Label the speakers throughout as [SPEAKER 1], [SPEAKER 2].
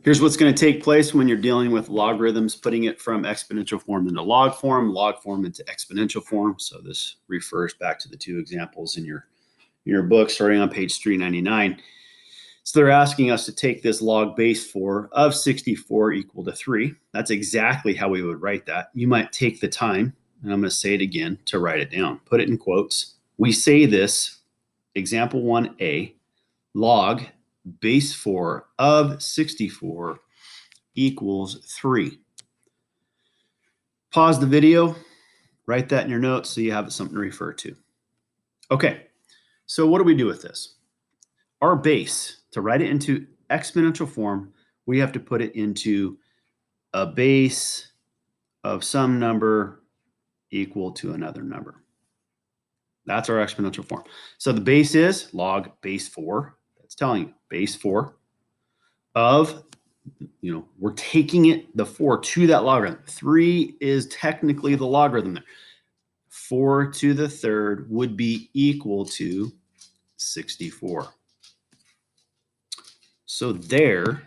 [SPEAKER 1] Here's what's going to take place when you're dealing with logarithms, putting it from exponential form into log form into exponential form. So this refers back to the two examples in your book, starting on page 399. So they're asking us to take this log base 4 of 64 equal to 3. That's exactly how we would write that. You might take the time, and I'm going to say it again, to write it down. Put it in quotes. We say this, example 1a, log base 4 of 64 equals 3. Pause the video, write that in your notes so you have something to refer to. Okay, so what do we do with this? Our base, to write it into exponential form, we have to put it into a base of some number equal to another number. That's our exponential form. So the base is log base 4. That's telling you base 4 of, we're taking it, the 4 to that logarithm. 3 is technically the logarithm there. 4 to the third would be equal to 64. So there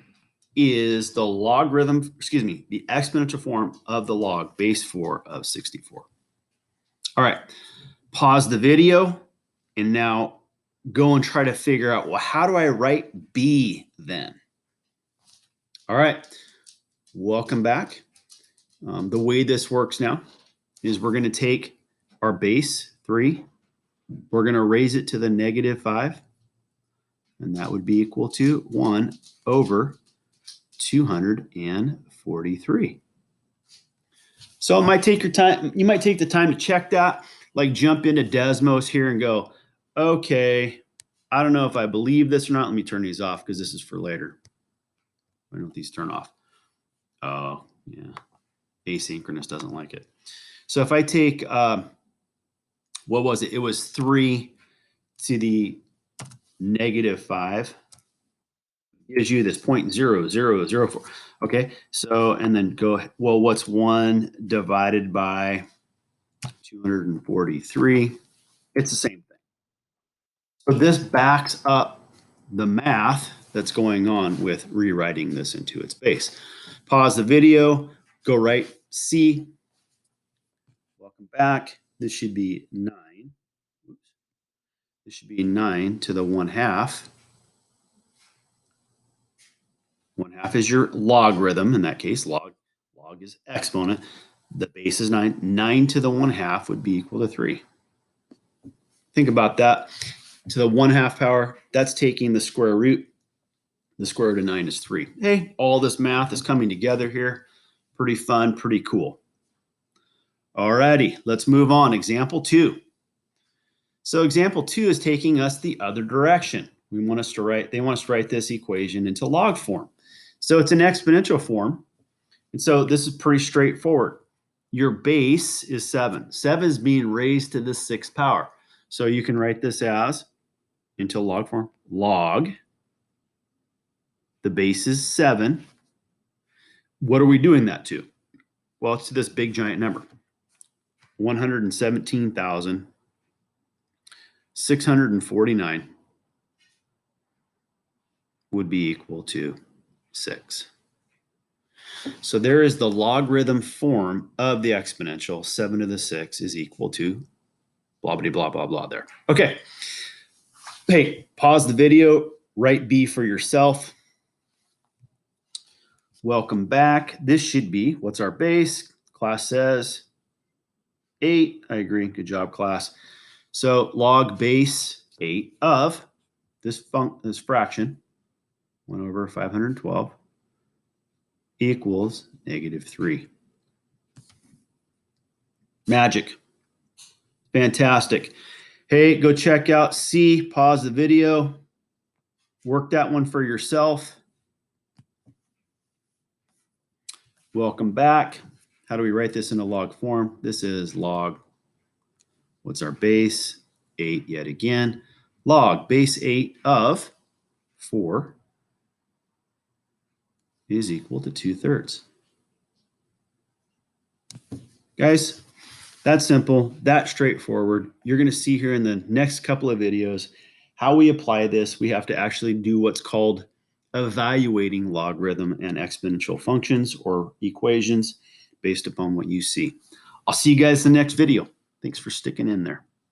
[SPEAKER 1] is the logarithm, the exponential form of the log base 4 of 64. All right, pause the video and now go and try to figure out, well, how do I write B then? All right, welcome back. The way this works now is we're going to take our base 3, we're going to raise it to the -5, and that would be equal to 1 over 243. So it might take your time. You might take the time to check that, like jump into Desmos here and go, okay, I don't know if I believe this or not. Let me turn these off because this is for later. Why don't these turn off? Oh, yeah. Asynchronous doesn't like it. So if I take, what was it? It was 3 to the -5. Gives you this 0.0004. Okay, so, and then go, well, what's 1 divided by 243? It's the same thing. So this backs up the math that's going on with rewriting this into its base. Pause the video, go write C. Welcome back. This should be 9. Oops. This should be 9 to the 1/2. 1/2 is your logarithm. In that case, log is exponent. The base is 9. 9 to the 1/2 would be equal to 3. Think about that. To the 1/2 power, that's taking the square root. The square root of 9 is 3. Hey, all this math is coming together here. Pretty fun, pretty cool. All righty, let's move on. Example 2. So example 2 is taking us the other direction. They want us to write this equation into log form. So it's an exponential form. And so this is pretty straightforward. Your base is 7. 7 is being raised to the 6th power. So you can write this as, into log form, log. The base is 7. What are we doing that to? Well, it's to this big giant number. 117,649 would be equal to 6. So there is the logarithm form of the exponential. 7 to the 6 is equal to blah, blah, blah, blah, blah there. Okay. Hey, pause the video, write B for yourself. Welcome back. This should be, what's our base? Class says 8. I agree. Good job, class. So log base 8 of this fraction, 1 over 512, equals -3. Magic. Fantastic. Hey, go check out C. Pause the video. Work that one for yourself. Welcome back. How do we write this in a log form? This is log. What's our base? 8 yet again. Log base 8 of 4 is equal to 2/3. Guys, that's simple, that's straightforward. You're going to see here in the next couple of videos how we apply this. We have to actually do what's called evaluating logarithm and exponential functions or equations based upon what you see. I'll see you guys in the next video. Thanks for sticking in there.